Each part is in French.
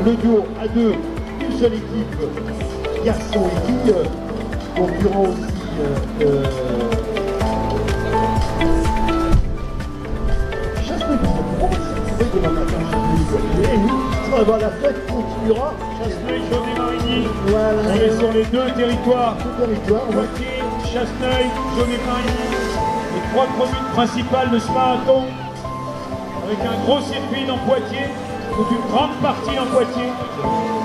Le duo à deux, une seule équipe, garçons et filles, concurrent aussi la fête continuera. Chasseneuil, Jaunet-Marigny. Voilà. On est sur les deux territoires. Poitiers, Chasseneuil, Jaunet-Marigny. Les trois communes principales de ce marathon. Avec un gros circuit dans Poitiers. Toute une grande partie dans Poitiers.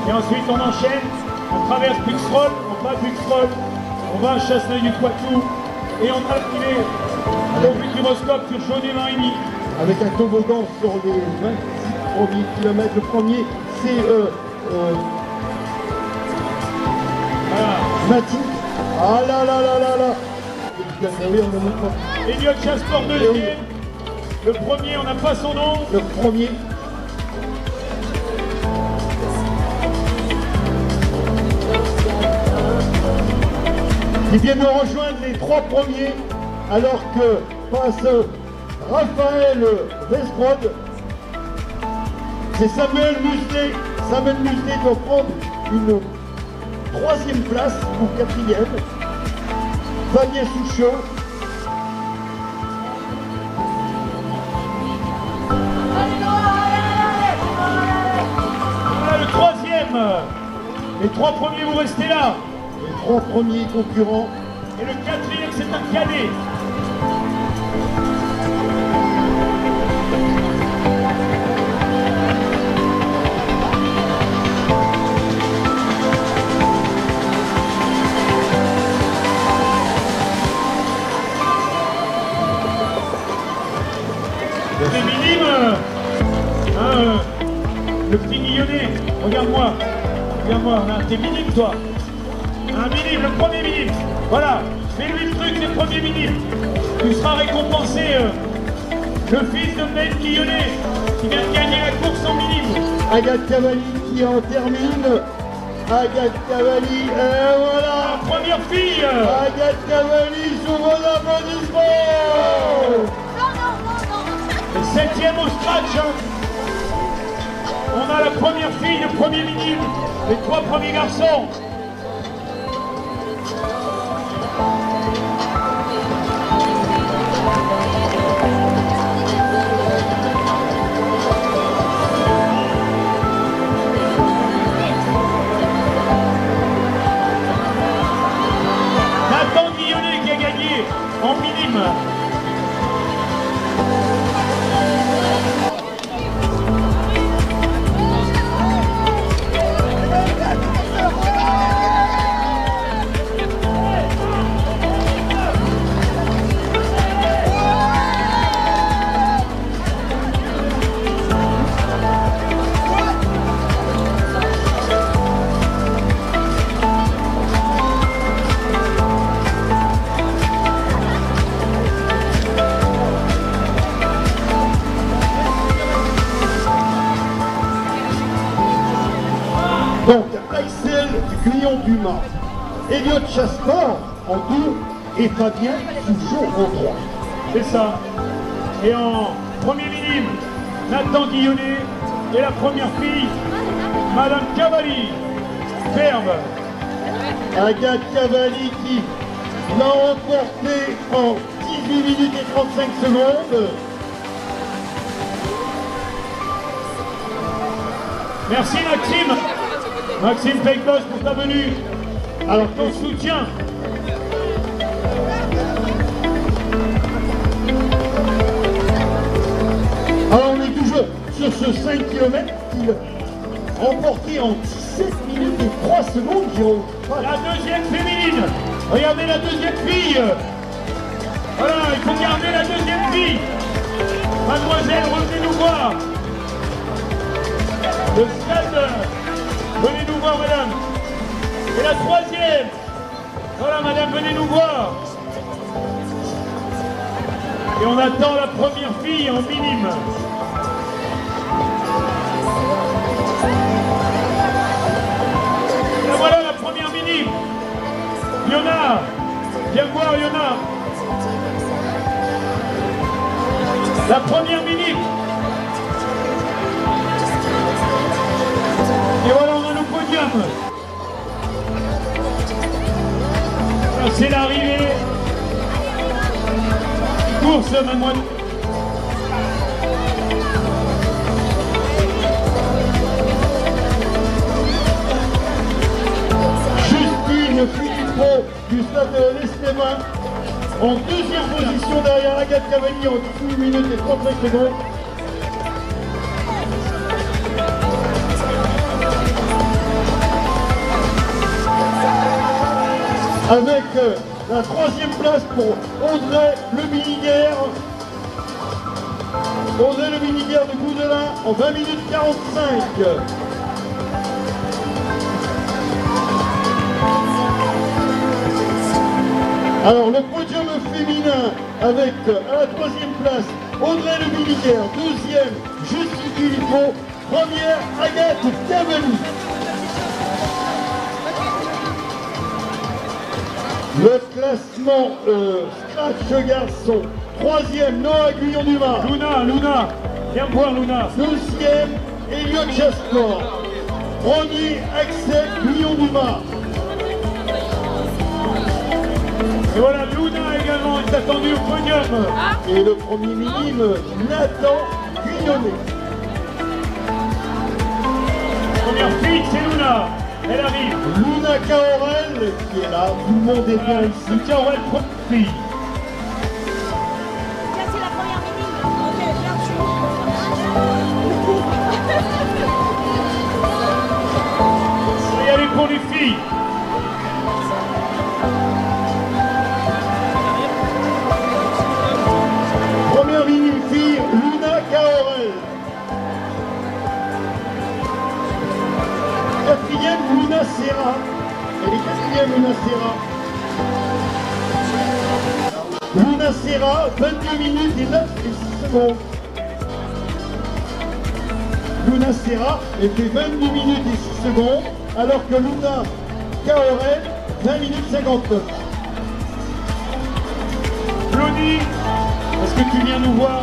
Et ensuite on enchaîne. On traverse Buxroll. On va à Buxroll. On va à Chasseneuil-du-Poitou. Et on a arrivé au Futuroscope sur Jaunet-Marigny. Avec un toboggan sur les 26 premiers kilomètres. Le premier, c'est Mathis. Ah là là là là là. Elliot Chasport deuxième. Le premier, on n'a pas son nom. Le premier. Ils viennent de rejoindre les trois premiers, alors que passe Raphaël Vesbrod. C'est Samuel Muselet. Samuel Muselet doit prendre une troisième place ou quatrième. Fabien Souchot. Voilà le troisième. Les trois premiers, vous restez là. Les trois premiers concurrents. Et le quatrième, c'est un cadet. C'est minime. Le petit Guillonnet, regarde-moi. Regarde-moi, t'es minime toi. Un minime, le premier minime. Voilà, fais-lui le truc, le premier minime. Tu seras récompensé. Le fils de Ben Guillonnet, qui vient de gagner la course en minime. Agathe Cavalli qui en termine. Agathe Cavalli, et voilà. La première fille. Agathe Cavalli sous vos applaudissements. Le septième au scratch. Hein. On a la première fille, le premier minime, les trois premiers garçons. Nathan Guillonnet qui a gagné en minime. Donc, Axel Guyon-Dumas, Elliot Chasport en 2 et Fabien Souchot en 3. C'est ça. Et en premier minime, Nathan Guillonnet. Et la première fille, Madame Cavalli. Ferme. Agathe Cavalli qui l'a remporté en 18 minutes et 35 secondes. Merci Maxime. Maxime Pecos pour ta venue. Alors ton soutien. Alors on est toujours sur ce 5 km qu'il remporté en 17 minutes et 3 secondes, Giraud. La deuxième féminine. Regardez la deuxième fille. Voilà, il faut garder la deuxième fille. Mademoiselle, revenez nous voir. Le stade. Venez nous voir, madame. Et la troisième. Voilà, madame, venez nous voir. Et on attend la première fille en minime. Et voilà la première minime. Yona. Viens voir, Yona. La première minime. ferme. C'est l'arrivée. Course, mademoiselle. Justine Philippot du stade de l'Estéma en deuxième position derrière Agathe Cavani en 18 minutes et 35 secondes. Avec la troisième place pour Audrey Le Miniguerre. Audrey Le Miniguerre de Goudelin en 20 minutes 45. Alors le podium féminin avec à la troisième place Audrey Le Miniguerre, deuxième Justine Philippot, première Agathe Cavani. Le classement Scratch Garçon, troisième Noah Guyon-Dumas. Luna, viens me voir Luna. Deuxième Elliot Jasport. Premier Axel Guyon-Dumas. Et voilà, Luna également est attendu au podium. Et le premier minime, Nathan Guillonnet. Première fille, c'est Luna. Elle arrive. Luna Caorel qui est là, tout le monde est bien ici. Caorel, première fille. C'est la première minute. Ok, bien sûr. On va y aller pour les filles. Première minime fille, Luna Caorel. Quatrième, Luna Serra. Elle est quatrième, Luna Serra. Luna Serra, 22 minutes et 9 et 6 secondes. Luna Serra était 22 minutes et 6 secondes, alors que Luna Caorel, 20 minutes 59. Claudie, est-ce que tu viens nous voir?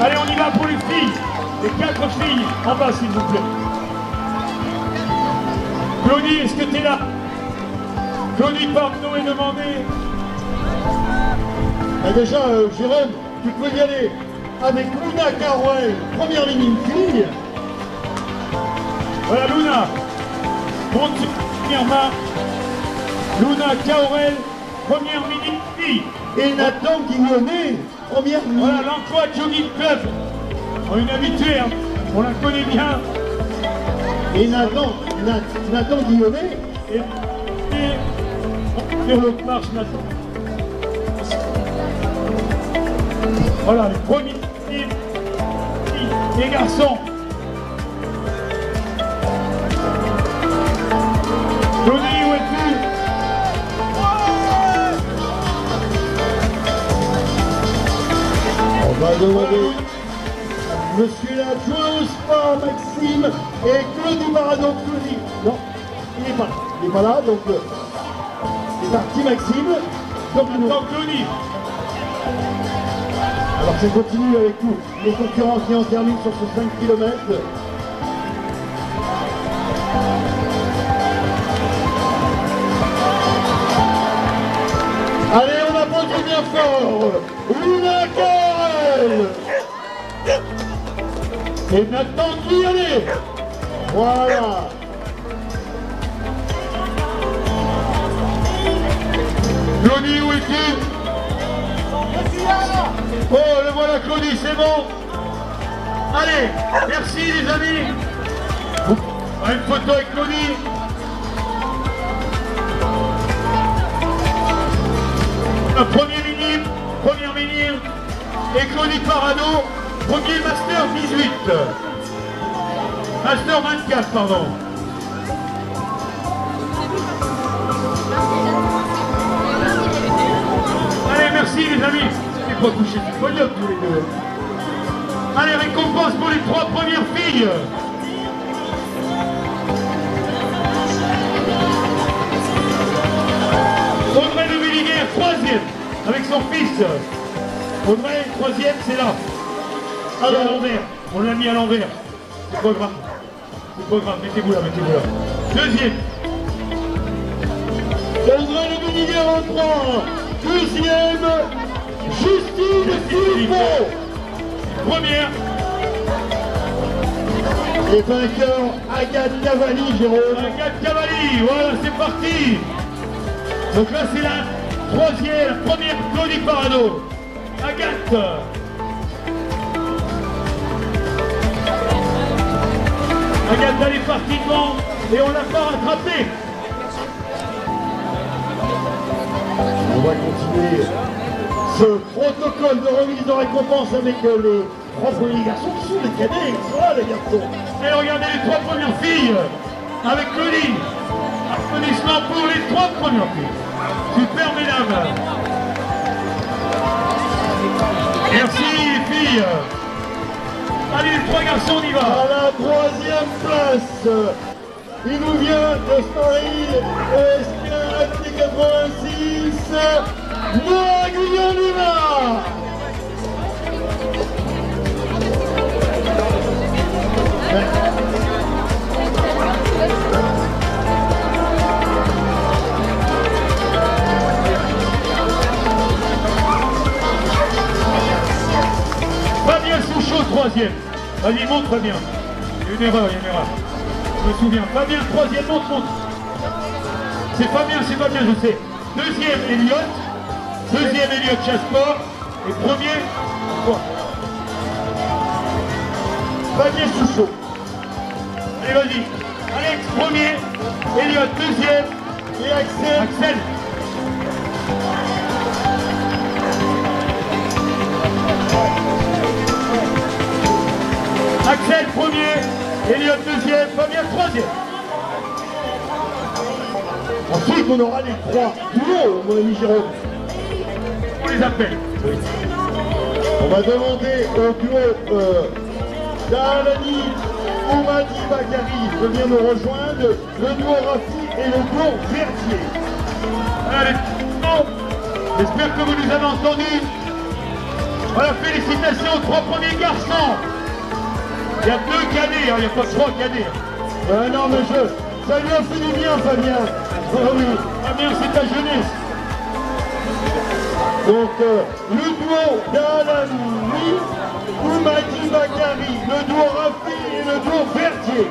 Allez, on y va pour les filles. Les 4 filles en bas, s'il vous plaît. Claudie, est-ce que tu es là? Claudie Parvenot est demandée. Déjà, Jérôme, tu peux y aller avec Luna Caorel, première minime fille. Voilà, Luna. Monte sur première main. Luna Caorel, première minute fille. Et Nathan Guillonnet, première minime. Voilà, l'Emploi Jogging Club. On est une habituée, hein. On la connaît bien. Et Nathan Guillonnet. Et sur l'autre marche, Nathan. Voilà, les premiers filles et garçons. Johnny, où es-tu? On va demander Monsieur l'adjoint au sport, Maxime, et Claudie Baradon. Claudie, non, il n'est pas là. Il n'est pas là, donc c'est parti Maxime. Donc Claudie. Alors ça continue avec tous les concurrents qui en terminent sur ce 5 km. Allez, on applaudit bien fort Luna Caorel et Nathan Guillonnet. Voilà. Claudie, où es-tu? Oh, le voilà Claudie, c'est bon. Allez, merci les amis. Une photo avec Claudie. Première minime, et Claudie Parado, premier Master 18. Master 24, pardon. Allez, merci les amis. C'est pas couché du podium tous les deux. Allez, récompense pour les 3 premières filles. son fils. Audrey, troisième, c'est là. À l'envers. On l'a mis à l'envers. C'est pas grave. C'est pas grave. Mettez-vous là, mettez-vous là. Deuxième. Audrey le Béniguer en 3. Deuxième, Justine Philippot. Première. Et vainqueur, Agathe Cavalli, Jérôme. Agathe Cavalli, voilà, c'est parti. Donc là, c'est la troisième, la première Claudie Parado. Agathe. Agathe, elle est partie devant et on l'a pas rattrapée. On va continuer ce protocole de remise de récompense avec les trois premiers garçons qui sont les cadets. Ils sont là, les garçons. Et regardez les trois premières filles avec Claudie. Applaudissements pour les trois premières filles. Super, mesdames. Merci, les filles. Allez, les trois garçons, on y va. À la troisième place, il nous vient de Paris, SK 86, Noah Guillaume-Lima. Fabien Souchot, troisième. Vas-y, montre Fabien. Il y a une erreur, Je me souviens. Fabien, troisième, montre. C'est Fabien, je sais. Deuxième, Elliot. Deuxième, Elliot Chasport. Et premier, quoi? Fabien Souchot. Allez, vas-y. Alex, premier. Elliot, deuxième. Et Axel. Axel, premier. Elliot, deuxième. Fabien, troisième. Ensuite, on aura les trois duos, mon ami Jérôme. On les appelle. Oui. On va demander au duo Dalani Oumadi Bakari de venir nous rejoindre, le duo Rafi et le duo Verdier. Allez, bon. J'espère que vous nous avez entendus. Voilà, félicitations aux trois premiers garçons. Il y a deux cadets, il n'y a pas trois cadets. Non, mais ça lui a fait du bien, Fabien. Oh, oui. Fabien, c'est ta jeunesse. Donc, le duo Dalani Oumadi Bakari, le duo Rafi et le duo Verdier.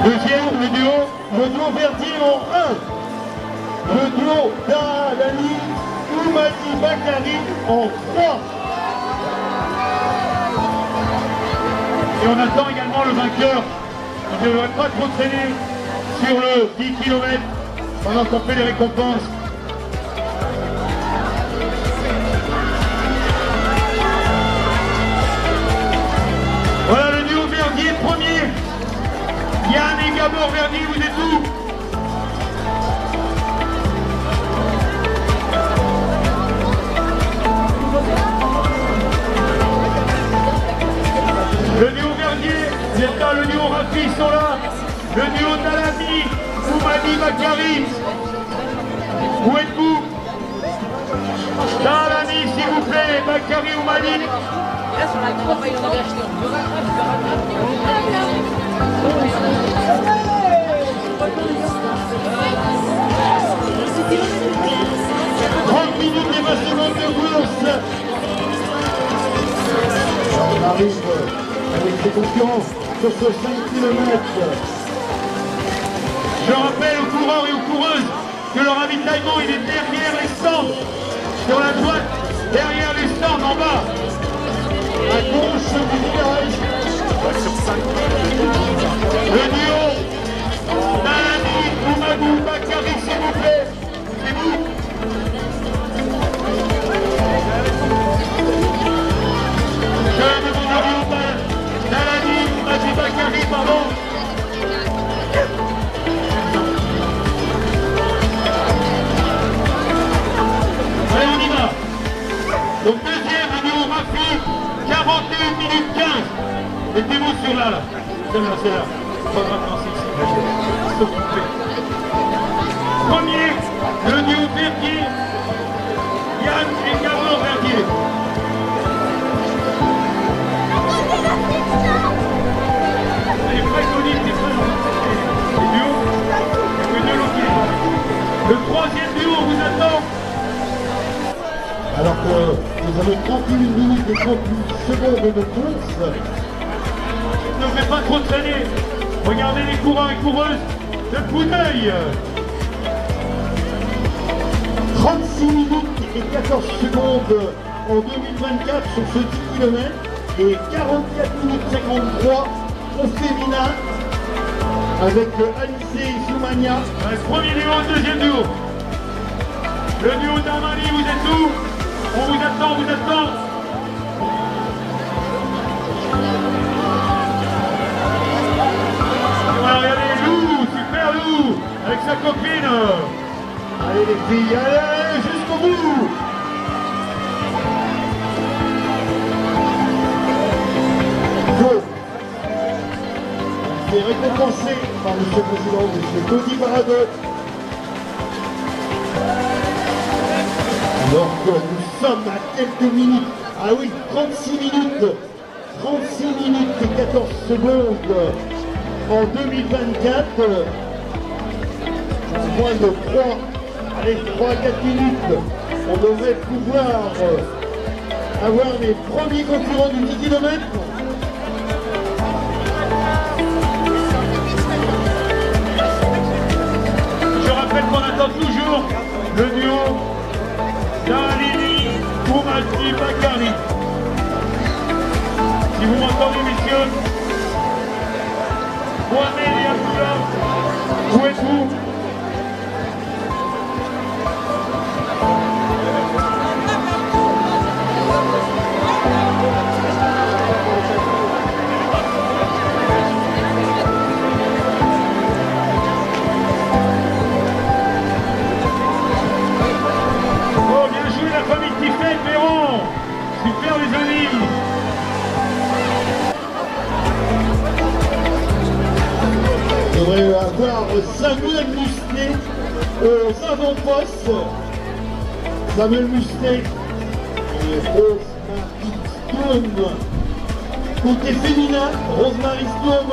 Deuxième, le duo Verdier en 1. Le duo Dalani Oumadi Bakari en 3. Et on attend également le vainqueur. On ne devrait pas trop traîner sur le 10 km pendant qu'on fait les récompenses. Voilà le duo Verdier premier. Yann et Gabor Verdier, vous êtes où? Le duo Verdier, vous êtes là, le duo Rafi, ils sont là. Le duo Dalani, Oumadi Bakari. Où êtes-vous? Dalani, s'il vous plaît, Bakari, Oumadi. Minutes et 20 secondes de course. On arrive avec ses concurrents sur ce 5 km. Je rappelle aux coureurs et aux coureuses que le ravitaillement il est derrière les stands, sur la droite, derrière les stands en bas. À gauche du village. Le duo Dalani, Oumadou, Bakari, s'il vous plaît. C'est vous. Je demande à vous, Dalani, Oumadou, Bakari, pardon. Allez, on y va. Donc deuxième, le duo Rafi, 41 minutes 15. Mettez-vous sur là, Celle-là. Pas grave, non, c'est ici. S'il vous plaît. premier, le duo Verdier, Yann et Gabor Verdier. Les préconiques des duos, il y a que deux loquets. Le troisième duo vous attend. Alors que nous avons 31 minutes et 38 secondes de course. Ne faites pas trop traîner. Regardez les coureurs et coureuses de coup d'œil. 36 minutes et 14 secondes en 2024 sur ce 10 km et 44 minutes 53 au féminin avec Alice Soumania. Premier duo, deuxième duo. Le duo d'Armani, vous êtes où? On vous attend, vous attend. Voilà, regardez, Lou, super Lou, avec sa copine. Allez les filles, allez jusqu'au bout. Go. C'est récompensé par M. le Président, M. Cody Baradot. Alors que nous sommes à quelques minutes, ah oui, 36 minutes et 14 secondes en 2024. En moins de 3-4 minutes, on devrait pouvoir avoir les premiers concurrents du 10 km. Je rappelle qu'on attend toujours le duo Dalini Koumati Bakari. Si vous m'entendez, messieurs, Mohamed et Abdullah, où êtes-vous? Oh, bien joué la famille Tiffet, Perron. Super les amis. On devrait avoir Samuel Mustet aux avant-postes. Samuel Mustet et Rosemary Storm. Côté féminin, Rosemary Storm,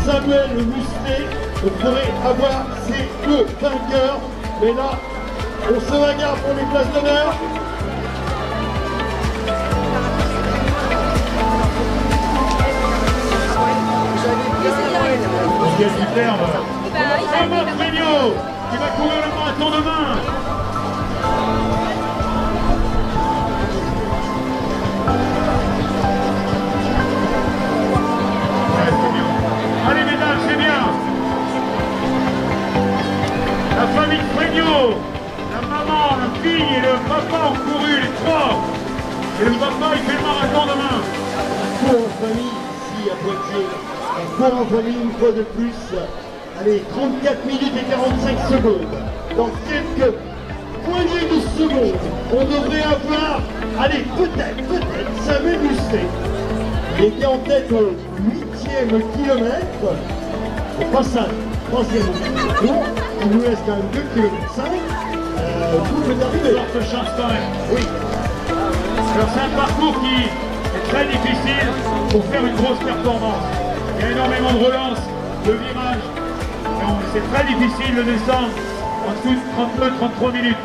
Samuel Mustet. On pourrait avoir ces deux vainqueurs. Mais là, on se bagarre pour les places d'honneur. Il y a du terme. Thomas Fregnaud qui va courir le marathon demain. Ouais, c'est bien. Allez mesdames, c'est bien. La famille Fregnaud, la maman, la fille et le papa ont couru, les trois. Et le papa, il fait le marathon demain. Cours en famille, ici à Poitiers. On court en famille une fois de plus. Allez, 34 minutes et 45 secondes. Dans quelques poignées de secondes, on devrait avoir, allez, peut-être, Samuel Mustet. Il était en tête au 8e kilomètre. Pas ça, 3e kilomètre. Il nous reste quand même 2 km 5. Tout peut arriver. Forte chance quand même. Oui. Alors c'est un parcours qui est très difficile pour faire une grosse performance. Il y a énormément de relances, de virages. C'est très difficile de descendre en dessous de 32-33 minutes.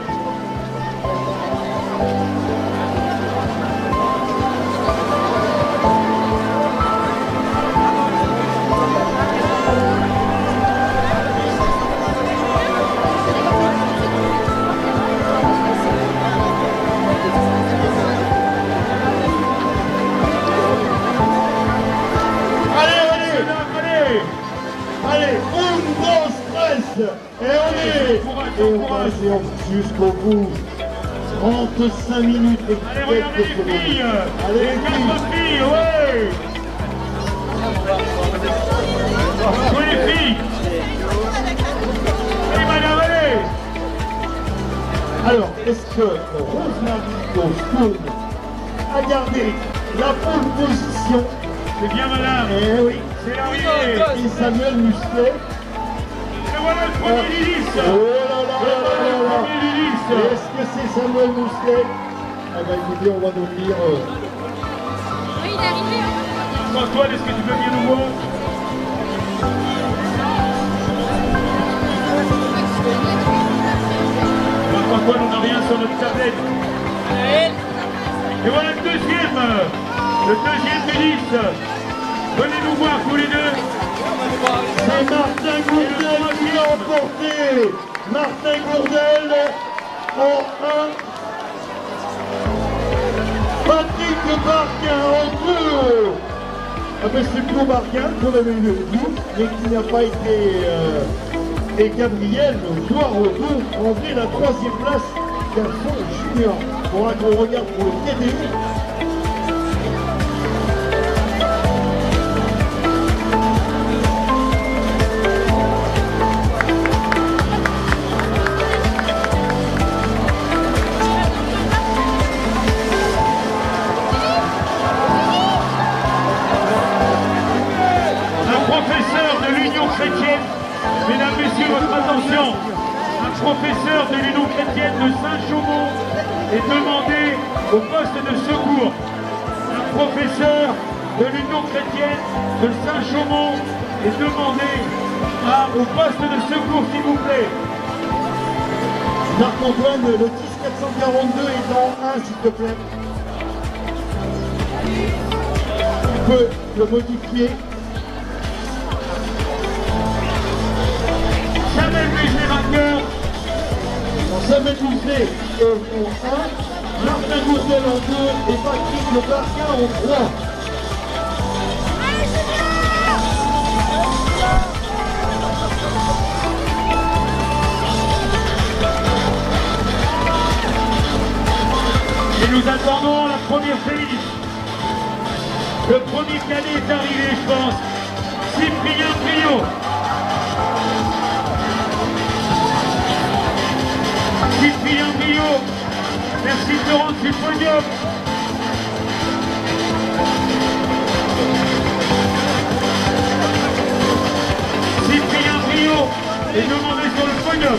Allez, on dans stress. Et on passe jusqu'au bout. 35 minutes et Allez, regardez les filles. Allez, les quatre filles, ouais. Tous les filles. Allez, madame, allez. Alors, est-ce que Rosemary Storm a gardé la pole position? C'est bien, madame. Eh oui. C'est l'arrivée. Et Samuel Mustet. Et voilà le premier Lilith. Oh là là. Est-ce que c'est Samuel Mousselet? Ah ben écoutez, on va nous dire... Oui, il est arrivé. Antoine, est-ce que tu peux bien nous voir? Antoine, on n'a rien sur notre tablette. Et voilà le deuxième finisse. Venez nous voir tous les deux. C'est Martin Gourdel qui l'a emporté. Martin Gourdel en 1. Patrick Barquin en 2. Ah ben c'est Claude Barquin qu'on avait vu, mais qui n'a pas été... et Gabriel Joireau ont pris la 3e place garçon junior. Il faudra qu'on regarde pour le TDU. Mesdames, Messieurs, votre attention. Un professeur de l'Union chrétienne de Saint-Chaumont est demandé au poste de secours. Un professeur de l'Union chrétienne de Saint-Chaumont est demandé au poste de secours, s'il vous plaît. Marc-Antoine, le 10442 est en 1, s'il te plaît. Tu peux le modifier. Samuel Muselet vainqueur. Samuel Muselet en 1, Martin Gourdel en 2 et Patrick Le Barquin en 3. Et nous attendons la première féminine. Le premier cadet est arrivé, je pense. Cyprien Trio. Cyprien Trio. Merci de te rendre sur le podium. Cyprien Trio est demandé sur le podium.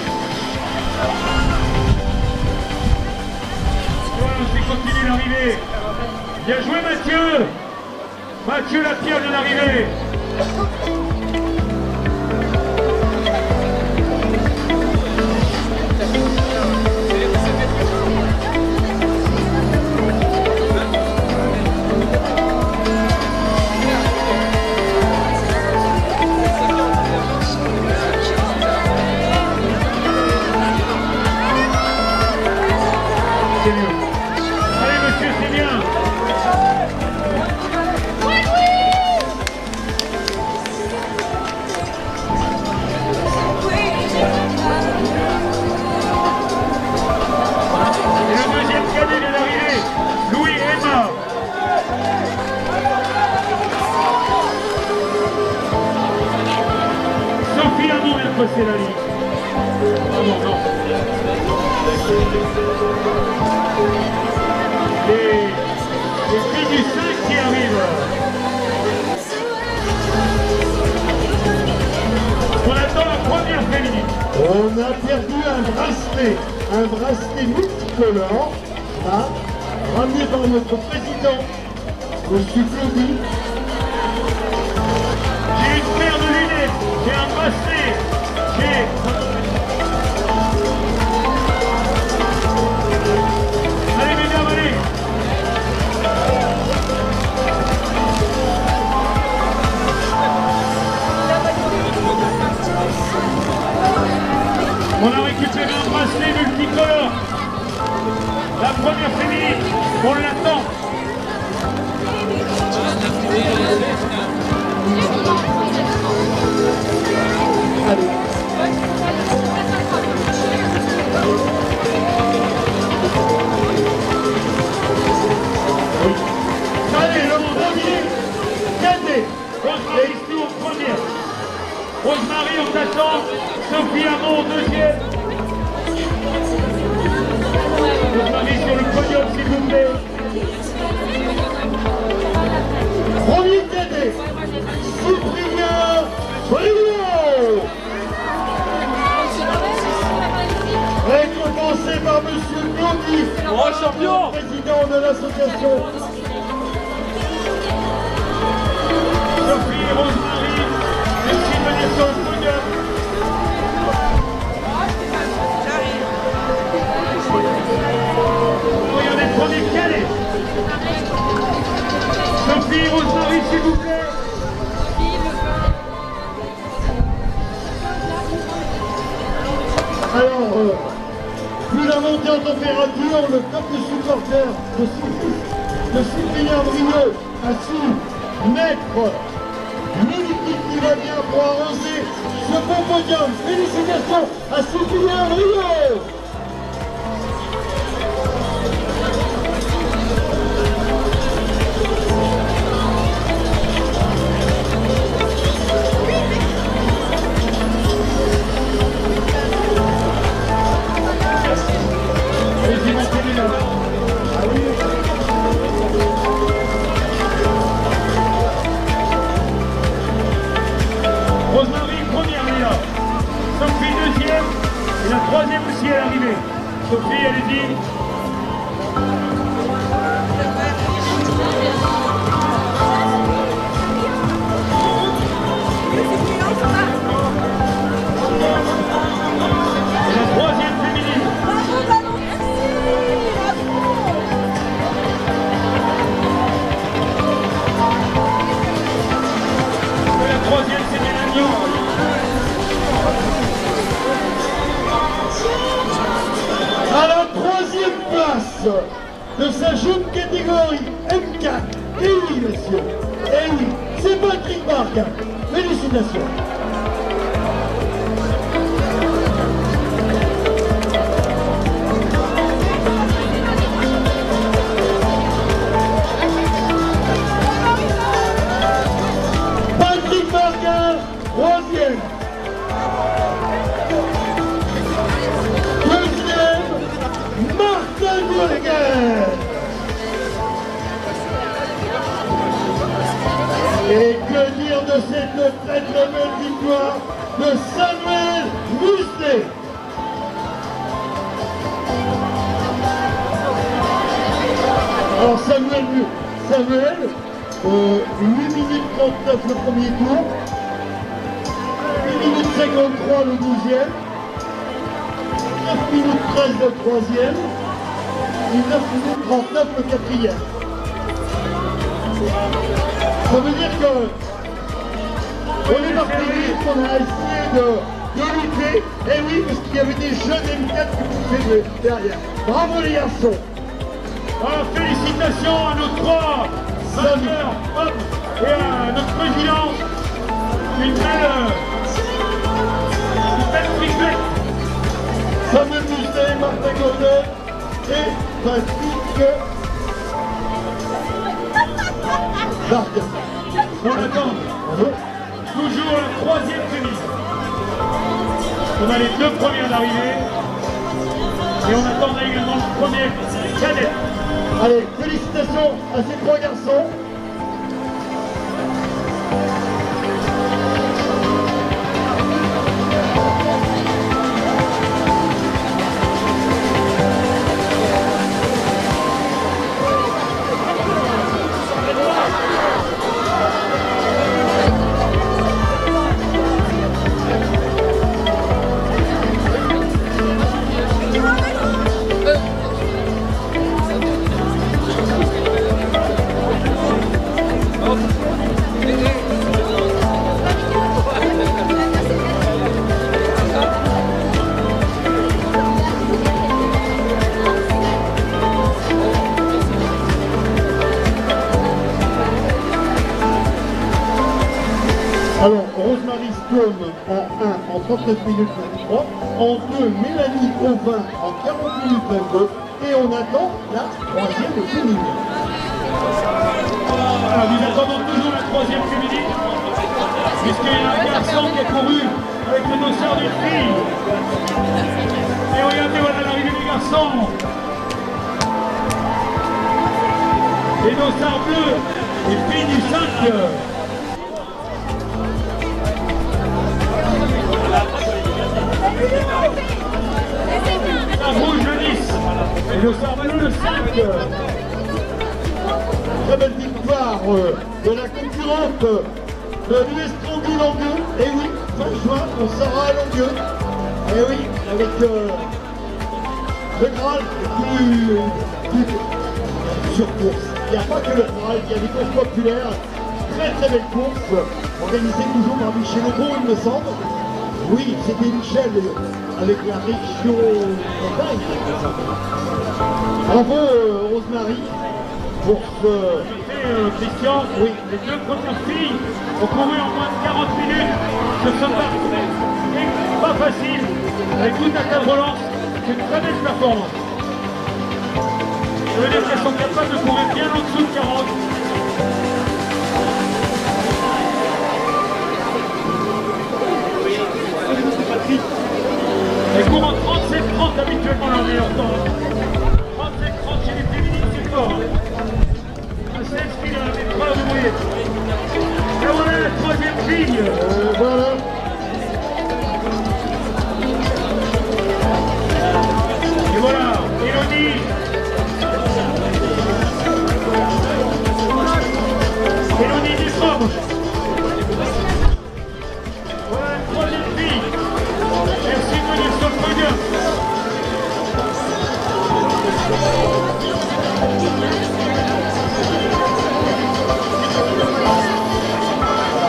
C'est continue l'arrivée. Bien joué Mathieu. Mathieu Lapierre vient d'arriver. C'est mieux. Allez monsieur, c'est bien. Et le deuxième cadet vient d'arriver, Louis Emma. Sophie Arnaud vient de passer la ligne. Ah non, non. Les filles du 5 qui arrivent. On attend la première féminine. On a perdu un bracelet multicolore, là, ramené par notre président, M. Claudy. J'ai une paire de lunettes, j'ai un bracelet, j'ai... Allez mesdames, allez. On a récupéré un bracelet multicolore. La première féminine, on l'attend. Allez, le premier cadet. Rosemary Stou en première. Rosemary, on t'attend. Sophie Hamon en deuxième. Rosemary sur le podium, s'il vous plaît. Premier cadet, Cyprien Trio. par M. Claudy, champion, président de l'association. Sophie et Rosemary, merci de venir sur le podium. Regardez le premier calé. Sophie et Rosemary, s'il vous plaît. Alors, vu la montée en température, le peuple supporter de Cyprien Brieux a su mettre Miliki qui va bien pour arroser ce beau podium. Félicitations à Cyprien Brieux. Rosemary, première, elle est là. Sophie, deuxième. Et la troisième aussi, elle est arrivée. Sophie, allez-y. Et la troisième féminine. Et la troisième, c'est Mélanie. À la troisième place de sa jeune catégorie M4. Et oui, messieurs, et oui, c'est Patrick Barca. Félicitations. Patrick Barca, troisième. Martin Gouleguer. Et que dire de cette très très belle victoire de Samuel Mustet. Alors Samuel, 8 minutes 39 le premier tour, 8 minutes 53 le deuxième, 9 minutes 13 le troisième et 9 minutes 39 le quatrième. Ça veut dire que on est parti vite, on a essayé de lutter, et oui, parce qu'il y avait des jeunes M4 qui poussaient derrière. Bravo les garçons. Alors, félicitations à nos trois vainqueurs, hommes, et à notre président. Une belle triplette. Samuel Mustet, Martin Gaudet et Patrick Barca. On attend toujours la troisième féminine. On a les deux premières d'arrivée. Et on attendra également le premier cadet. Allez, félicitations à ces trois garçons. Alors, Rosemary Stone en 1 en 39 minutes 23, en 2, Mélanie Auvin en 40 minutes 22, et on attend la troisième féminine. Voilà, nous attendons toujours la troisième féminine, puisqu'il y a un garçon qui a couru avec le dossard d'une fille. Et regardez, voilà l'arrivée du garçon. Les dossards bleus, les filles du 5. La rouge le 10. Et le sort bleu, le 5. Très belle victoire de la concurrente de l'US Trongy Longueux. Et oui, fin juin, on sera à Longueux. Et oui, avec le Graal plus sur course. Il n'y a pas que le Graal, il y a des courses populaires. Très belle course, organisée toujours par Michel Lebeau, il me semble. Oui, c'était Michel avec la région Bretagne. Bravo Rosemary pour ce... Christian, oui, les deux premières filles ont couru en moins de 40 minutes sur ce parcours. Et pas facile, avec toute la table relance, c'est une très belle performance. Ça veut dire qu'elles sont capables de courir bien en dessous de 40. Elles courent en 37-30 habituellement leur meilleur temps. 37-30 chez les féminines, c'est fort. À 16 filles dans la même preuve de moyenne. Et voilà la troisième ligne. Voilà. Et voilà, Élodie. Élodie Desforges. Voilà la troisième fille. Merci de venir sur le podium.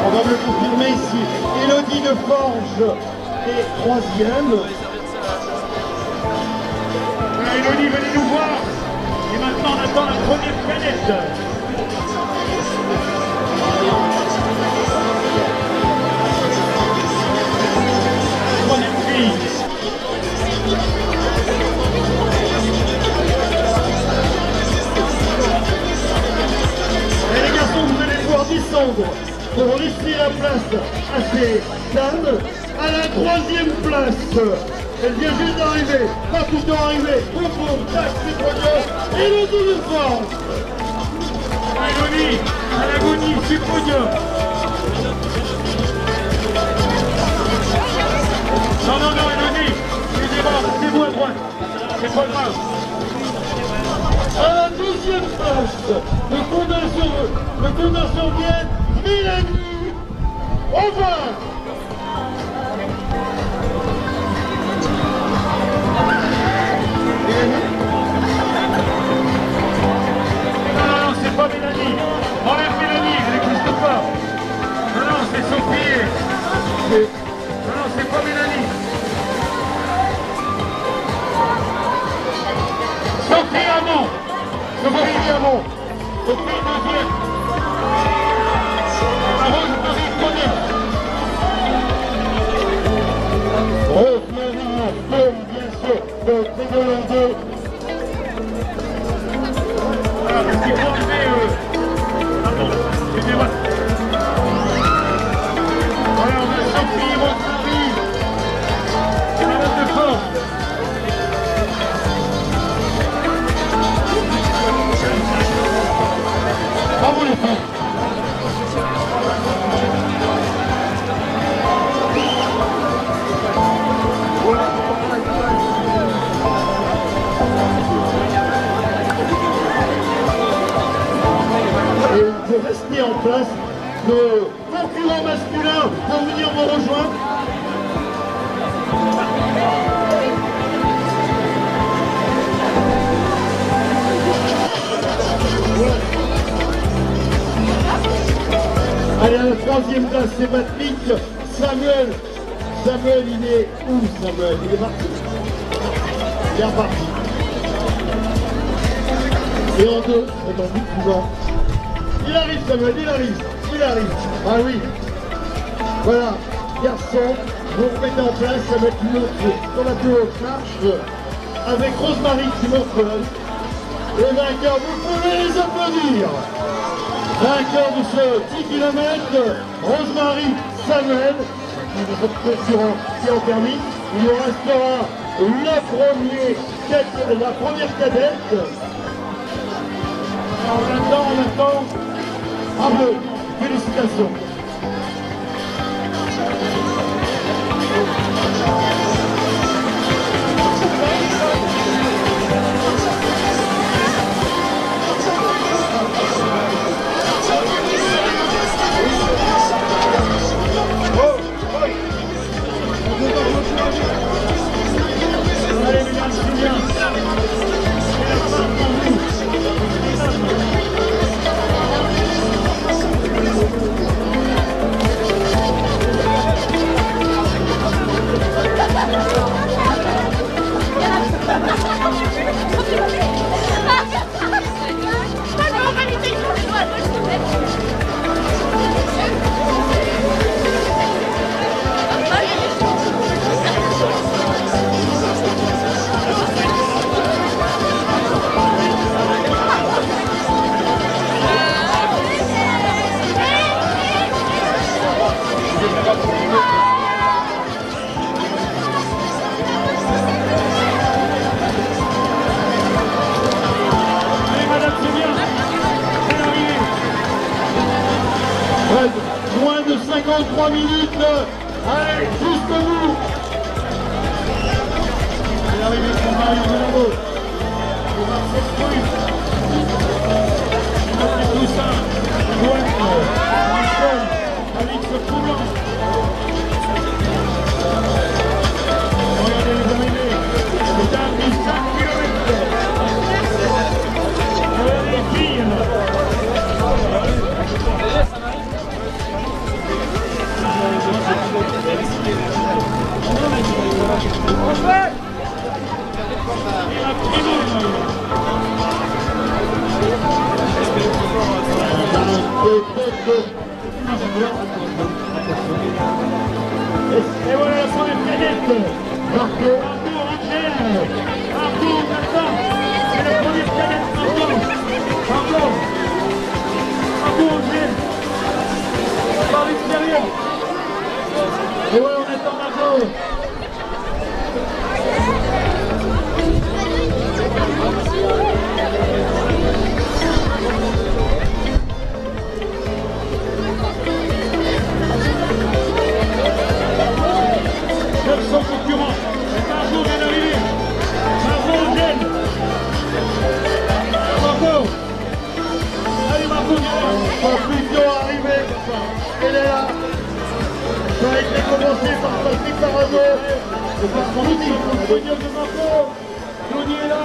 On va me le confirmer ici. Élodie Desforges est troisième. Voilà, Élodie, venez nous voir. Et maintenant, on attend la première planète. Troisième fille. Et les garçons, vous allez pouvoir descendre pour laisser la place à ces dames. À la troisième place, elle vient juste d'arriver, pas tout le temps arriver. Boum boum, tac, c'est podium. Élodie Desforges. Élodie, à l'agonie du podium. Non, Élodie, c'est-vous à droite. C'est pas grave. À la deuxième place, le condenseur vient Mélanie Auvin. Non, c'est pas Mélanie. Enlève Mélanie, elle n'existe pas. Non, c'est Sophie. Non, c'est pas Mélanie. Sophie Hamon. Sophie Hamon. Sophie deuxième. Rosemary première. Rosemary Hamon, bien sûr, de Trégolande. Voilà, parce qu'il faut enlever... Pardon, excusez-moi. Voilà, on a Sophie, Rosemary. C'est la note de force. Bravo les filles. Et pour rester en place, le concurrent masculin pour venir me rejoindre. Allez, à la troisième place, c'est Patrick. Samuel, il est où Samuel? Il est parti. Il est reparti. Et en deux, c'est en but souvent. Il arrive Samuel, il arrive. Ah oui. Voilà, garçon, vous remettez en place, ça va être une autre sur la plus haute marche avec Rosemary qui montre les vainqueurs. Vous pouvez les applaudir. Vainqueur de ce 10 km, Rosemary Samuel, qui est votre concurrent qui en termine. Il nous restera la première cadette. On attend. Bravo, félicitations. Moins de 53 minutes. Allez, jusqu'au bout. C'est l'arrivée de Mario Delano. Pour Marcel Cruz. Sébastien Toussaint. Joanne. Michel. Alix Poulon. Regardez les arrivées. C'est un du 5 km. Regardez les filles. Et voilà la première cadette. Marco Angèle. Marco maintenant. C'est la première cadette maintenant. Marco Angèle. Par l'extérieur. Et voilà on attend Marco. Son concurrent, Marco vient d'arriver. Marco Angèle. Marco. Allez Marco, viens là. Conclusion arrivée. Elle est là. Ça a été commencé par Patrick Parado. C'est pas son outil. Le pognon de Marco. Tony est là.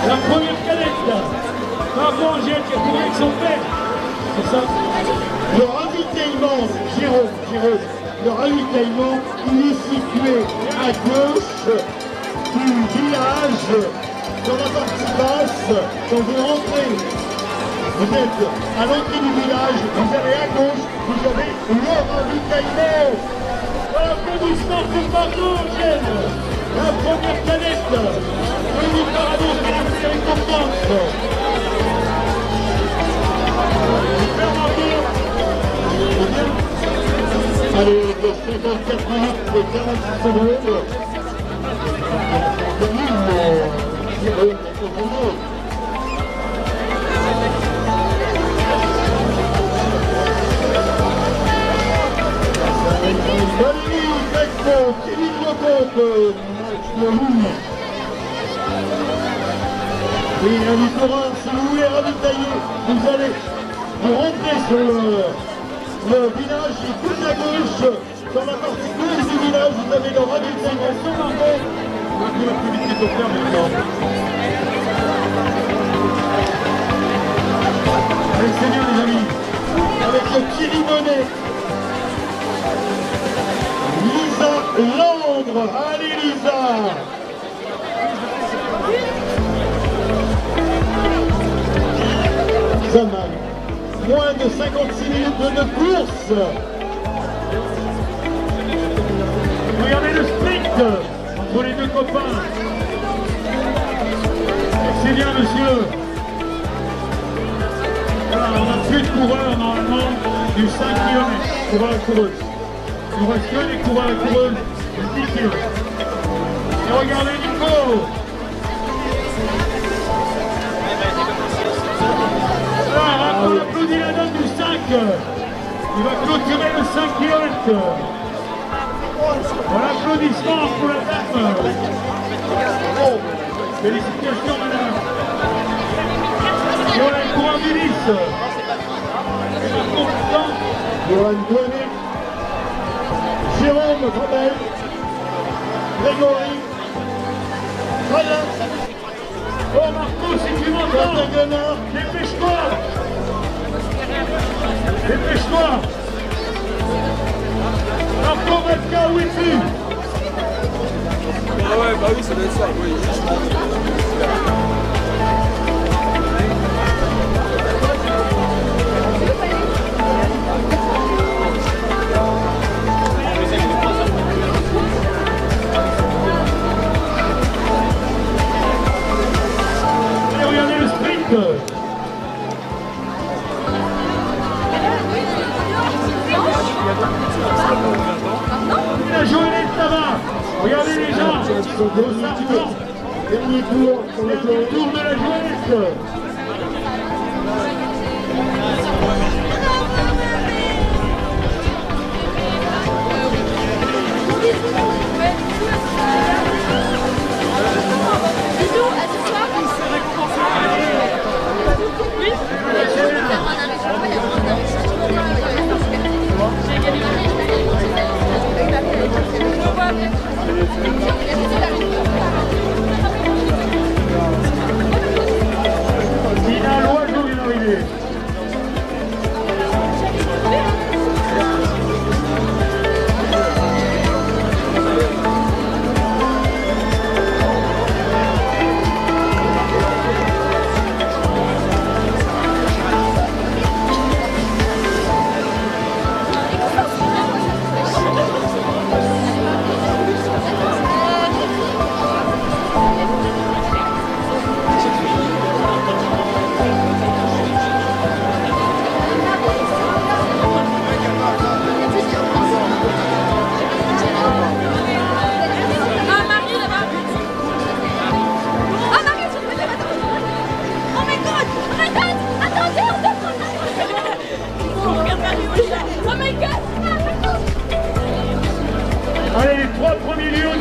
La première cadette. Marco Angèle qui a couru avec son père. C'est ça. Le ravitaillement, Jérôme, le ravitaillement, il est situé à gauche du village, dans la partie basse, quand vous rentrez. Vous êtes à l'entrée du village, vous allez à gauche, vous avez le ravitaillement. Applaudissements pour Marco Angèle. La première cadette. Denis Parado qui a fait avec confiance. Super Marco. Allez, de 54 minutes et 46 secondes. Valérie Grecco, Kevin Lecomte, match de Rouge. Oui, amis coureurs, si vous voulez ravitailler, vous allez vous rentrer sur le village est tout à gauche, dans la partie gauche du village, vous avez le ravitaillement sur Marco. On a plus l'activité de faire maintenant. Allez, c'est bien les amis. Avec le Thierry Monet. Lisa Landre, allez Lisa. Zaman. Moins de 56 minutes de course. Regardez le sprint entre les deux copains. C'est bien, monsieur. Voilà, on n'a plus de coureurs normalement du 5 km. Coureurs et coureuses. Il ne reste que les coureurs et coureuses du 10 km. Et regardez Nico. Voilà, on applaudit la dame du 5. Il va clôturer le 5 km. Voilà, applaudissements pour la dame. Oh, félicitations, madame. Et voilà le coureur du 10. Johan Douanet. Jérôme Fabel. Grégory. Voilà. Oh Marco, si tu m'entends, dépêche-toi. Dépêche-toi. Marco, Matka, où es-tu? Ah ouais, bah oui, ça doit être ça, oui. Allez, regardez le sprint. La journée là-bas. Regardez les gens. Dernier tour sur le Dernier tour de la journée.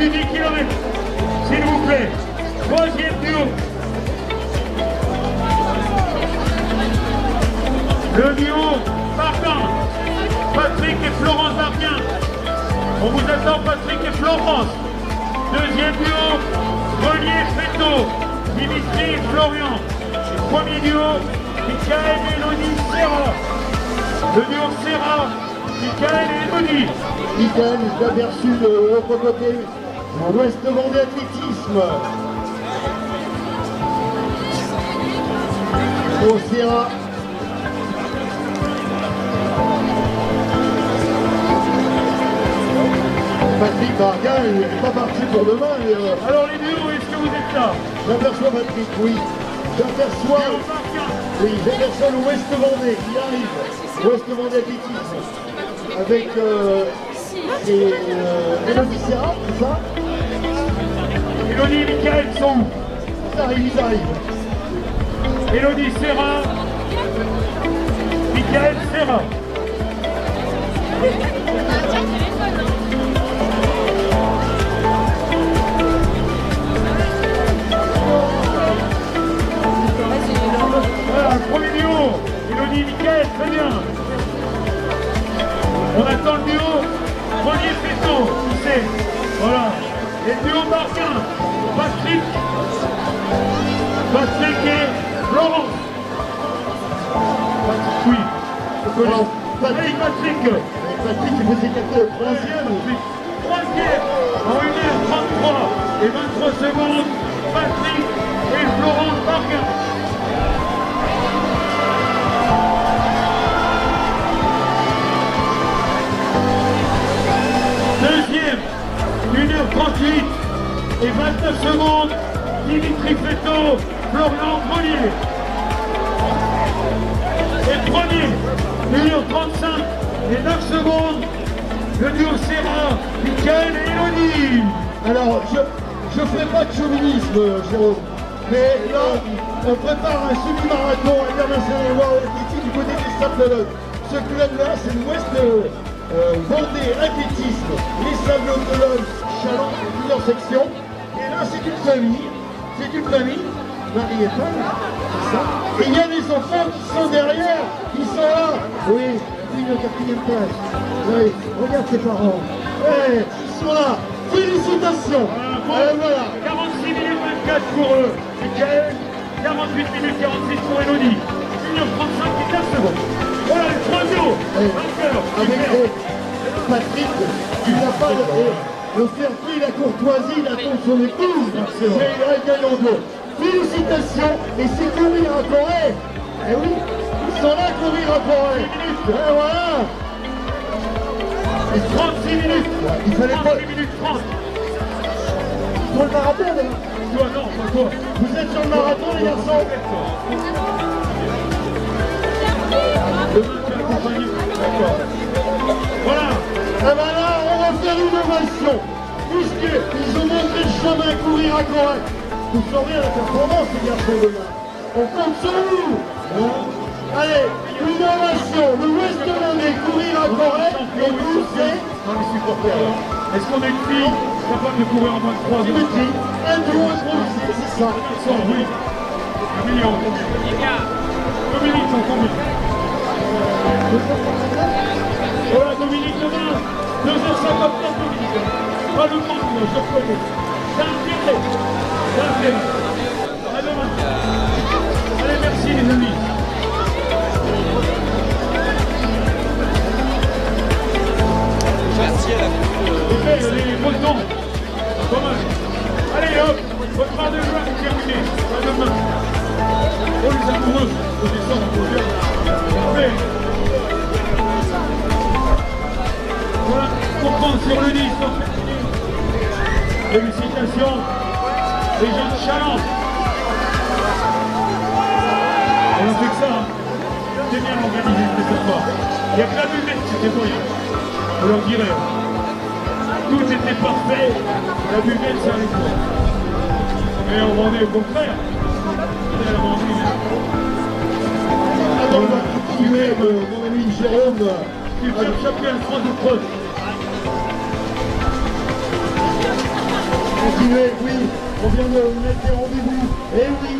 du 10 km, s'il vous plaît. Troisième duo. Le duo Martin, Patrick et Florence Martin. On vous attend, Patrick et Florence. Deuxième duo, Grenier Féto, Dimitri et Florian. Premier duo, Michael et Elodie Serra. Le duo Serra, Michael et Elodie. Michael est aperçu de l'autre côté, en Ouest Vendée Athlétisme. Au Serra. Patrick Barga, il n'est pas parti pour demain. Alors les duos, est-ce que vous êtes là? J'aperçois Patrick, oui. J'aperçois l'Ouest Vendée qui arrive. Ouest Vendée Athlétisme. Avec Elodie Serra, c'est ça? Elodie et Michael sont où? Ils arrivent. Elodie Serra, Michael Serra. Voilà, premier duo, Elodie et Michael, très bien. On attend le duo, Grenier Féto, qui c'est? Voilà. Et le duo Martin, Patrick et Florence. Patrick, oui. Alors, Patrick. Patrick, il faisait le troisième. Troisième, en 1h33 et 23 secondes, Patrick et Florence Martin. Deuxième, 1h38 et 29 secondes, Dimitri Féto, Florian Grenier. Et premier, 1h35 et 9 secondes, le duo Serra, Michael et Elodie. Alors, je ne ferai pas de chauvinisme, Jérôme, mais là, on prépare un semi-marathon international World Athlétique du côté des Sables-d'Olonne. Ce club-là, c'est l'Ouest Vendée Athlétisme, les Sables-d'Olonne, Challenge, plusieurs sections. Et là, c'est une famille, Marie et Paul, c'est ça. Et il y a des enfants qui sont derrière, qui sont là. Oui, le 4e place. Oui, regarde tes parents. Ouais, ils sont là. Félicitations. Voilà. 46 minutes 24 pour Michael, 48 minutes 46 pour Elodie. 1h35 et 4 secondes. Voilà les 3 duos. Avec Patrick, il n'a pas le fair-play, la courtoisie, il attend son épouse. C'est un gagnant d'eau. Félicitations, et c'est courir à Corée. Eh oui, ils sont là courir à Corée. Et voilà. Et 36 minutes. Il fallait pas. 36 minutes 30. Pour le marathon, là. Toi, non, pas toi. Vous êtes sur le marathon, les garçons? Demain, tu es accompagné. D'accord. Voilà. Et ben là, on va faire une ovation, puisqu'ils ont montré le chemin courir à Corée. Vous saurez la performance, les garçons, demain. On compte sur vous. Hein? Allez, une ovation, le Ouest Vendée courir à Corée, et vous, c'est... Dans les supporters. Est-ce qu'on a une fille capable de courir en moins de 3 heures? Dimitri, un duo improvisé, c'est ça. Oui. Emilien, Dominique, sont combien? Voilà, Dominique, demain, 2h59, Dominique. Pas le monde, je connais. C'est un plaisir. C'est un plaisir. À demain. Allez, merci les amis. Les Bretons, dommage. Allez hop, votre part de joie est terminée. À demain. Oh les amoureux, faut descendre un peu. Allez. Voilà, on prend sur le 10, félicitations, les gens de Challenge. On a fait que ça, hein. C'est bien organisé ce soir. Il n'y a que la buvette, c'était moyen. On leur dirait. Tout était parfait, la buvette ça allait pas. Mais on vendait au contraire. On va continuer, mon ami Jérôme. Tu cherches un 3 de preuve. continuer, oui, on vient de mettre des rendez-vous, et oui,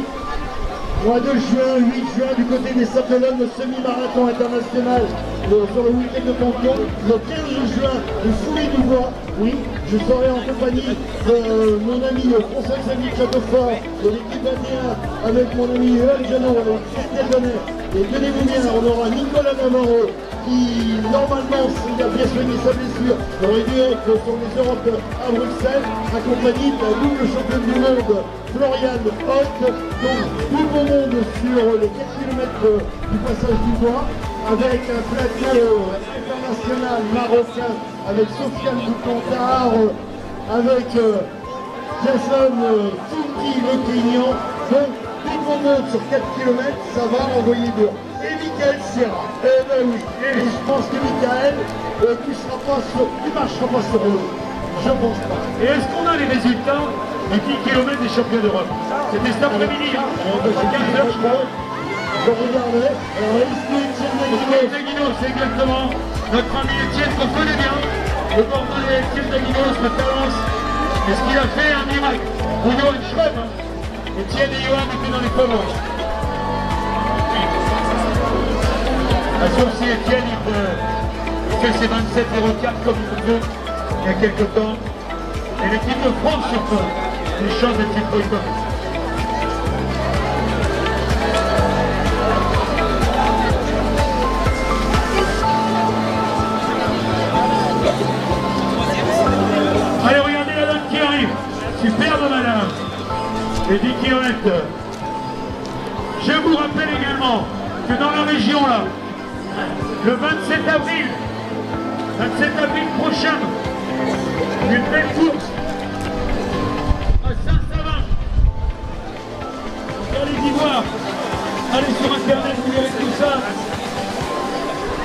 mois de juin, 8 juin, du côté des Sables-d'Olonne, le semi-marathon international sur le week-end de Pantheon. Le 15 juin, le Fouilly-du-Bois, oui, je serai en compagnie de mon ami François-Xavier Châteaufort, de l'équipe 21, avec mon ami Joël Jeannot, avec Christelle Donnet. Et tenez-vous bien, on aura Nicolas Navarro, qui normalement, s'il a bien soigné sa blessure, aurait dû être sur les Europes à Bruxelles, accompagné de la double championne du monde, Floriane Hoth. Donc tout le monde sur les 4 km du passage du bois, avec un plateau international marocain, avec Sofiane Boucantard, avec Jason Fouki Le Clignon. Donc dès qu'on monte sur 4 km, ça va envoyer dehors. Et Michael Serra, eh ben oui, et je pense que Michael, tu marcheras pas sur eux. Je pense pas. Et est-ce qu'on a les résultats du 10 km des champions d'Europe? C'était cet après-midi, hein? C'est 15 heures, je crois. Je regardais. Alors ici, Étienne Daguinos, c'est exactement notre ami Étienne qu'on connaît bien. Le Bordelais Étienne Daguinos, notre talence. Est-ce qu'il a fait un miracle? On voit une chouette, hein? Étienne et Johan étaient dans les comments. Sauf si Étienne il fait ses 27,04 comme il veut il y a quelques temps. Et l'équipe de France surtout, les chances de titre historique. Allez, regardez la dame qui arrive. Superbe madame. Les 10 km. Je vous rappelle également que dans la région là, le 27 avril prochain, une belle course à Saint-Savin. Allez y voir, allez sur internet, vous verrez tout ça.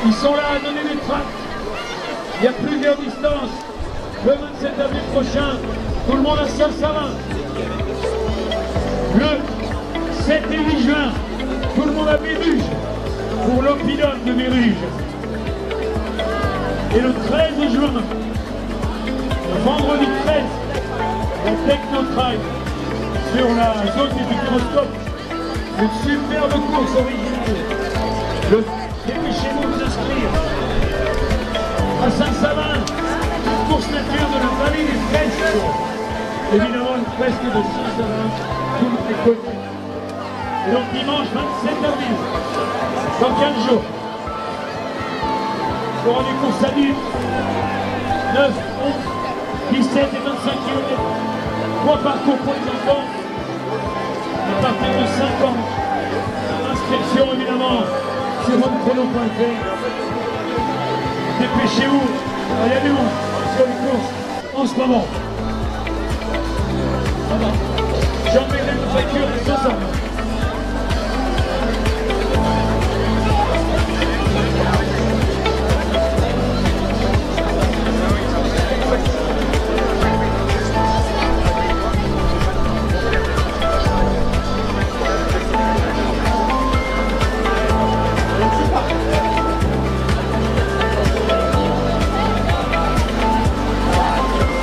Ils sont là à donner des tracts. Il y a plusieurs distances. Le 27 avril prochain, tout le monde à Saint-Savin. Le 7 et 8 juin, tout le monde à Méruges, pour l'Opidum de Méruges. Et le 13 juin, le vendredi 13, la Technotrail sur la zone du Futuroscope, une superbe course originale. Dépêchez-vous de vous inscrire à Saint-Savin, une course nature de la vallée des Fresques. Évidemment, une fresque de Saint-Savin, tout le monde est connu. Et donc dimanche 27 avril, dans 15 jours, il y aura des courses adultes, 9, 11, 17 et 25 km, 3 parcours pour les enfants, à partir de 5 ans. Inscription évidemment sur monechrono.fr. Dépêchez-vous, allez-vous sur les courses en ce moment. J'emmènerai une voiture de 500.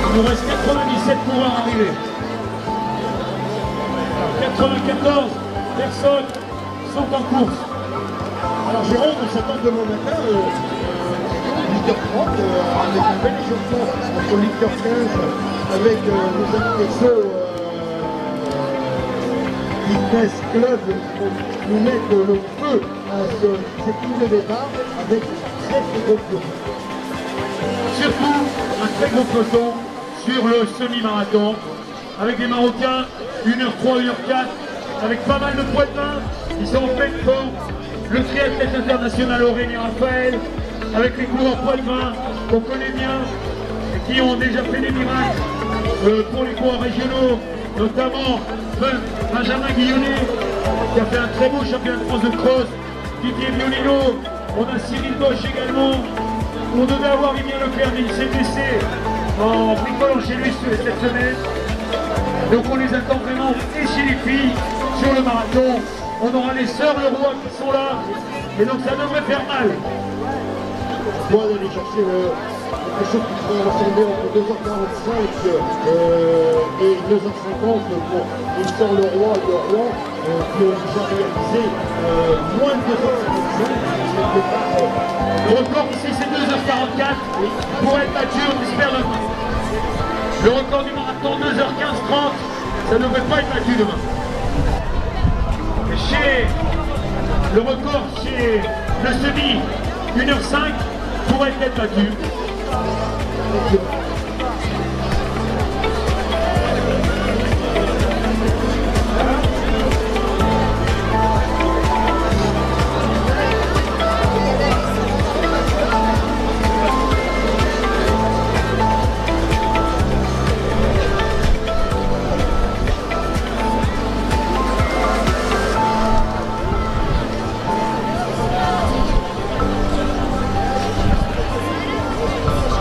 Il nous reste 97 pour arriver. 94 personnes sont en course. Alors Jérôme, on s'attend demain matin, 8h30, avec un bel échauffement entre 8h15, avec nos amis Exo Fitness Club qui nous mettent le feu à cette ligne de départ avec un très gros peloton. Surtout un très gros peloton sur le semi-marathon, avec des Marocains, 1h03, 1h04, avec pas mal de poids de main, ils sont en pleine forme. Le triathlète international Aurélien Raphaël, avec les coureurs poids de main qu'on connaît bien, et qui ont déjà fait des miracles pour les coureurs régionaux, notamment Benjamin Guillonnet, qui a fait un très beau championnat de France de cross, Didier Violino, on a Cyril Bosch également, on devait avoir Vivien Leclerc, mais il s'est blessé en bricolant chez lui cette semaine. Donc on les attend vraiment, et chez les filles, sur le marathon. On aura les sœurs Leroy qui sont là, et donc ça devrait faire mal. Moi d'aller chercher Des choses qui seront rassemblées entre 2h45 et 2h50 pour l'histoire le roi et le roi qui ont déjà réalisé moins de 2h55. Le record ici c'est 2h44. Pour être battu, on espère demain. Le record du marathon 2h15-30, ça ne devrait pas être battu demain. Le record chez le semi 1h05 pourrait être battu.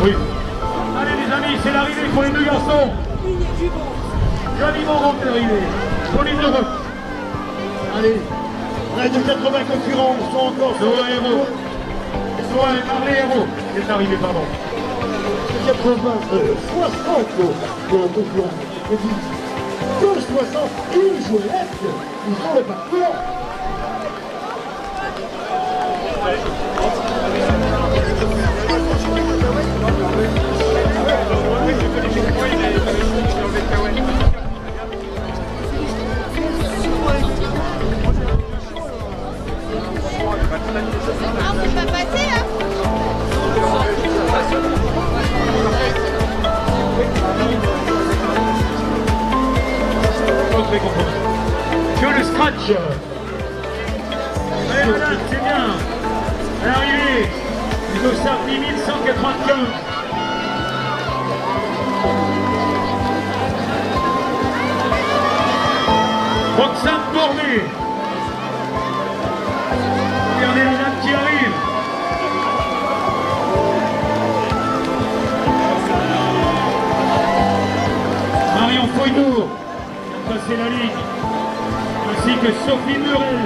Oui. Allez les amis, c'est l'arrivée pour les deux garçons. Johnny Moreau est arrivé. Pour les deux routes. Allez, près de 80 concurrents sont encore sur Noah Hérault. Noah et Marley Hérault est arrivé, pardon. 60 concurrents. Et puis, 261 jouettes, ils ont le parcours. Ah, c'est pas passé, hein? Que le scratch. Allez madame, c'est bien. À l'arrivée, il nous sort 8195. Roxane Bornet. Regardez les dames qui arrivent. Marion Foynour, passer la ligne, ainsi que Sophie Murel.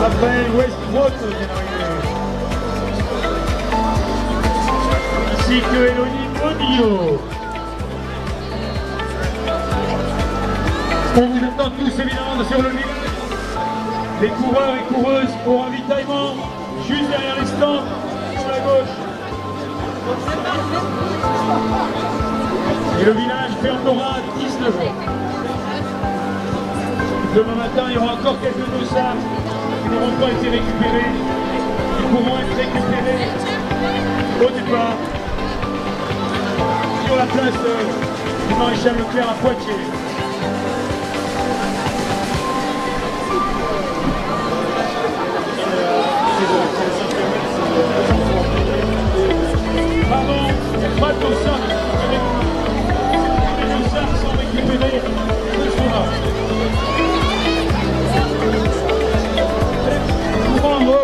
Raphaël Westbrook vient d'arriver. Ainsi que Elodie Bonillo. On vous attend tous évidemment sur le village. Les coureurs et coureuses au ravitaillement, juste derrière les stands, sur la gauche. Et le village fermera à 19h. Demain matin, il y aura encore quelques dossards qui n'auront pas été récupérés. Ils pourront être récupérés au départ sur la place du Maréchal Leclerc à Poitiers. Pardon, il n'y a pas de dossards récupérés. Les dossards sont récupérés ce soir. Bravo.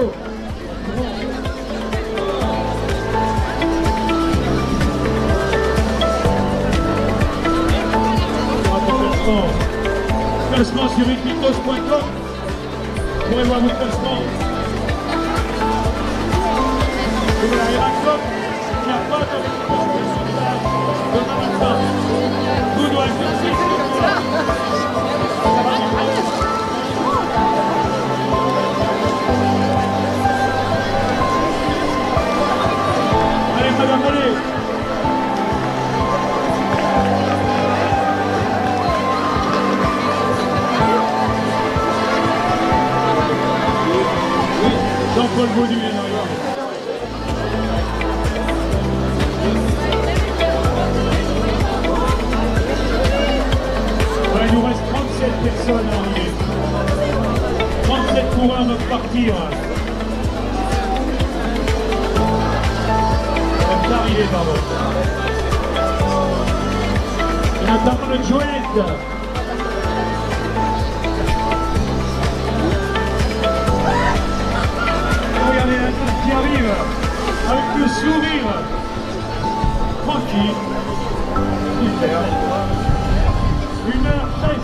Classement sur equitos.com. Vous pourrez voir vos classements. Vous l'avez raconté, il n'y a pas de matin. Vous doit allez madame, allez. Jean-Paul Baudu est derrière. Voilà, il nous reste 37 personnes à arriver. 37 coureurs doivent partir. Arrivé, pardon. Et notamment le Joël. avec le sourire tranquille. Super. 1h13.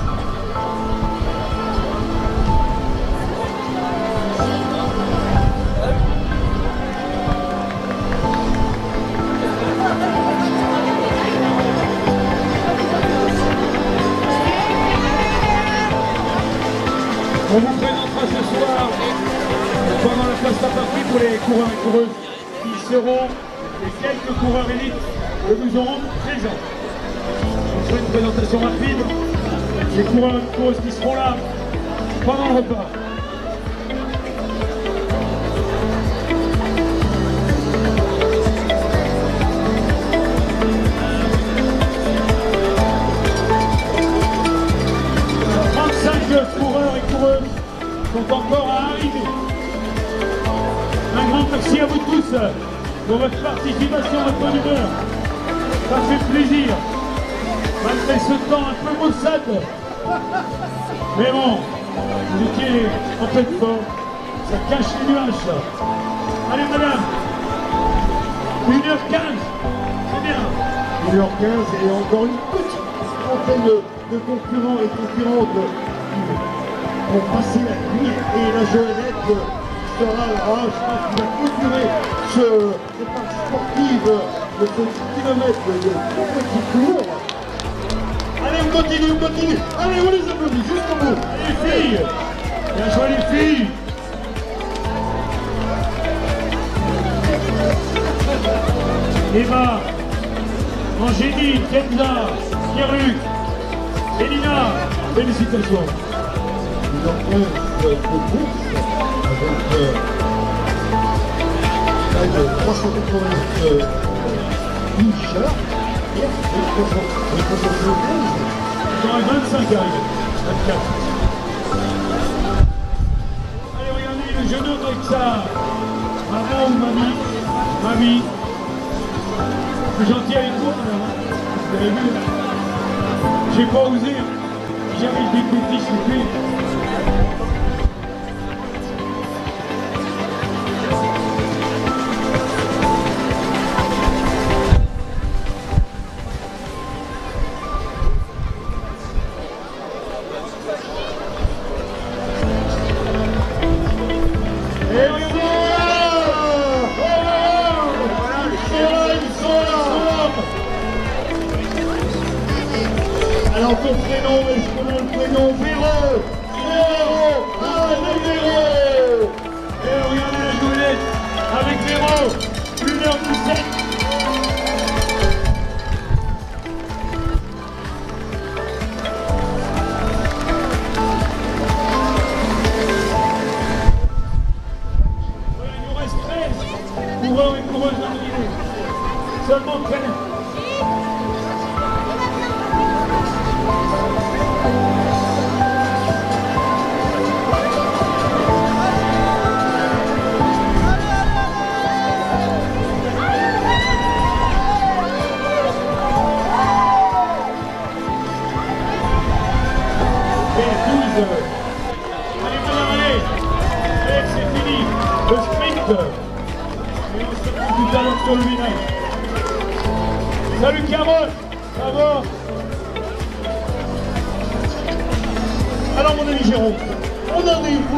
On vous présentera ce soir, pendant la place partie pour les coureurs et coureuses, qui seront les quelques coureurs élites que nous aurons présents. On fera une présentation rapide des coureurs et coureuses qui seront là pendant le repas. Coureurs et coureuses sont encore à arriver. Un grand merci à vous tous pour votre participation, votre bonne humeur. Ça fait plaisir, malgré ce temps un peu maussade. Mais bon, vous étiez en pleine forme, ça cache les nuages. Allez madame, 1h15, c'est bien. 1h15 et encore une petite trentaine de concurrents et concurrentes pour passer la nuit, et la Joëlette sera là, je pense qu'il va clôturer cette partie sportive de ce kilomètre de petit tour. Allez, on continue, allez, on les applaudit jusqu'au bout. Les filles, bien joué les filles. Eva, Angélique, Kenza, Pierre-Luc, Elina, félicitations. De course avec près de 380 finishers et 375. Dans les 25 arrivés, 24. Allez, regardez le jeune homme avec sa maman ou mamie. Mamie. C'est gentil avec vous, madame. Vous avez vu? J'ai pas osé. J'avais des petits soupers. Alors ton prénom, est-ce qu'on a le prénom Véro? Allez Véro! Et regardez la Joëlette avec Véro, 1h17. Il nous reste 13 coureurs et coureuses nominés. Seulement 13. Allez, allez, c'est fini, le sprint. Et on se retrouve tout à l'heure sur le village. Salut Carole, ça va? Alors mon ami Jérôme, on en est où?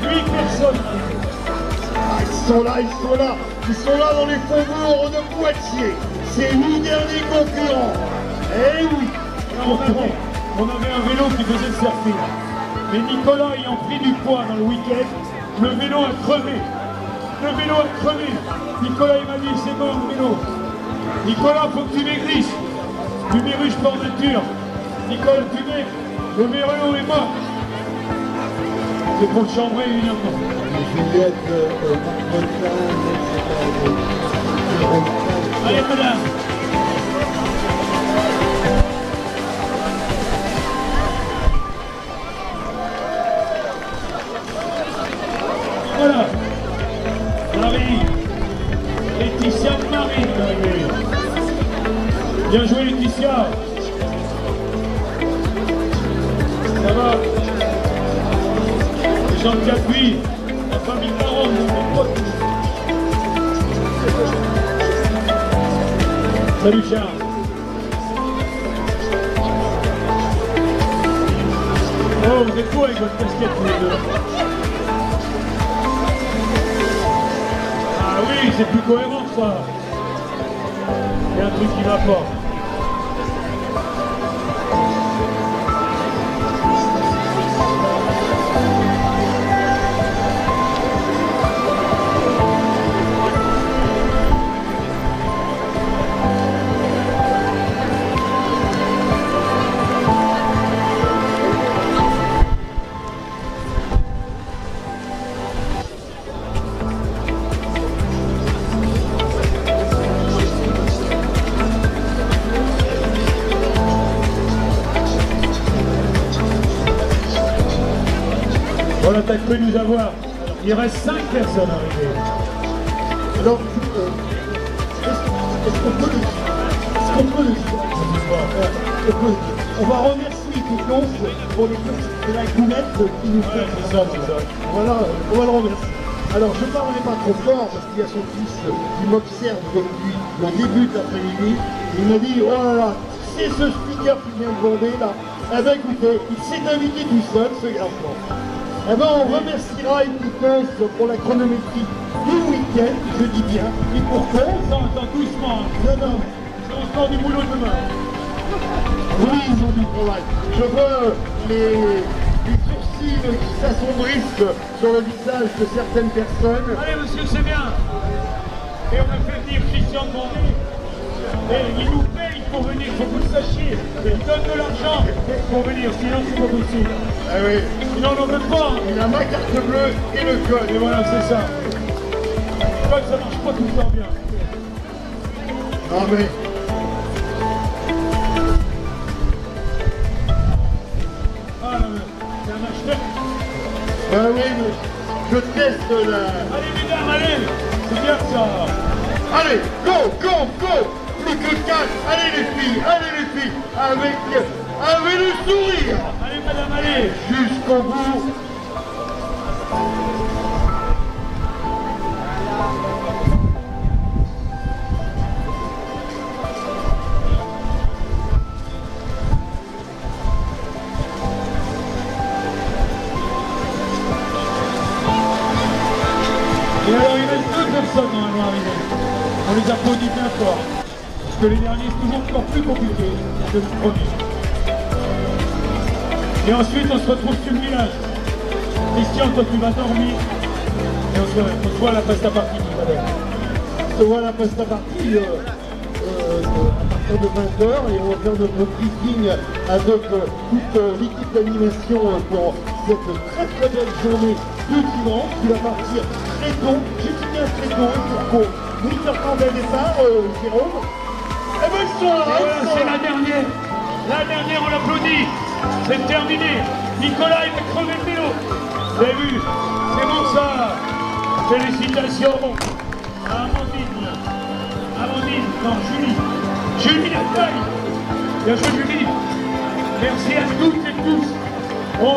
8 personnes. Ils sont là dans les faubourgs de Poitiers. C'est 8 derniers concurrents. Eh oui. On avait un vélo qui faisait le circuit. Mais Nicolas ayant pris du poids dans le week-end, le vélo a crevé. Nicolas il m'a dit c'est mort le vélo. Nicolas, faut que tu maigrisses. Tu maigris sport nature. Nicolas, tu maigres. Le vélo est mort. C'est pour le chambrer évidemment. Allez madame. Voilà. Marie. Laetitia Marie est arrivée. Bien joué Laetitia. Ça va. Les gens de Capuis. La famille Baron, mon pote. Salut Charles. Oh, vous êtes beau avec votre casquette tous les deux. Ah oui, c'est plus cohérent ça. Il y a un truc qui va pas. Voilà, t'as cru nous avoir. Il reste 5 personnes arrivées. Alors, est-ce qu'on peut le dire On va remercier Kikos pour la goulette qui nous fait. C'est ça. Voilà, on va le remercier. Alors, je ne parlerai pas trop fort parce qu'il y a son fils qui m'observe depuis le début de l'après-midi. Il m'a dit, oh là là, c'est ce speaker qui vient de bander là. Eh bien écoutez, il s'est invité tout seul, ce garçon. Eh bien, on remerciera Kikos pour la chronométrie du week-end, je dis bien, et pour cause. Attends, doucement. Non. C'est encore du boulot demain. Oui, ils ont du travail. Je vois les sourcils qui s'assombrissent sur le visage de certaines personnes. Allez monsieur, c'est bien. Et on a fait venir Christian Condé. Et il nous paye pour venir, il faut que vous le sachiez. Il donne de l'argent pour venir, sinon c'est pas possible. Ah oui. Il n'en veut pas. Il a ma carte bleue et le code. Et voilà, c'est ça. Le code, ça marche pas tout le temps bien. Non mais... Ah là, c'est un acheteur. Ben oui, mais je teste la... Allez mesdames, allez. C'est bien ça. Allez, go. Plus que 4. Allez les filles, avec le sourire. Allez madame, allez. Jusqu'au bout. Et alors il reste 2 personnes normalement arrivées. On les applaudit bien fort. Parce que les derniers c'est toujours encore plus compliqué que le premier. Et ensuite on se retrouve sur le village. Christian, toi tu vas dormir. Et on se voit à la pasta partie qui va aller. On se voit la pasta partie à partir de 20h et on va faire notre briefing avec toute l'équipe d'animation pour cette très belle journée de dimanche qui va partir très tôt. J'ai dit bien très tôt pour qu'on 8h30 dès le départ, Jérôme. Eh ben ils sont là, Voilà, c'est la dernière. La dernière, on l'applaudit. C'est terminé. Nicolas, il va crever le vélo. Vous avez vu? C'est bon ça. Félicitations à Amandine. Non, Julie la feuille. Bien joué Julie. Merci à toutes et tous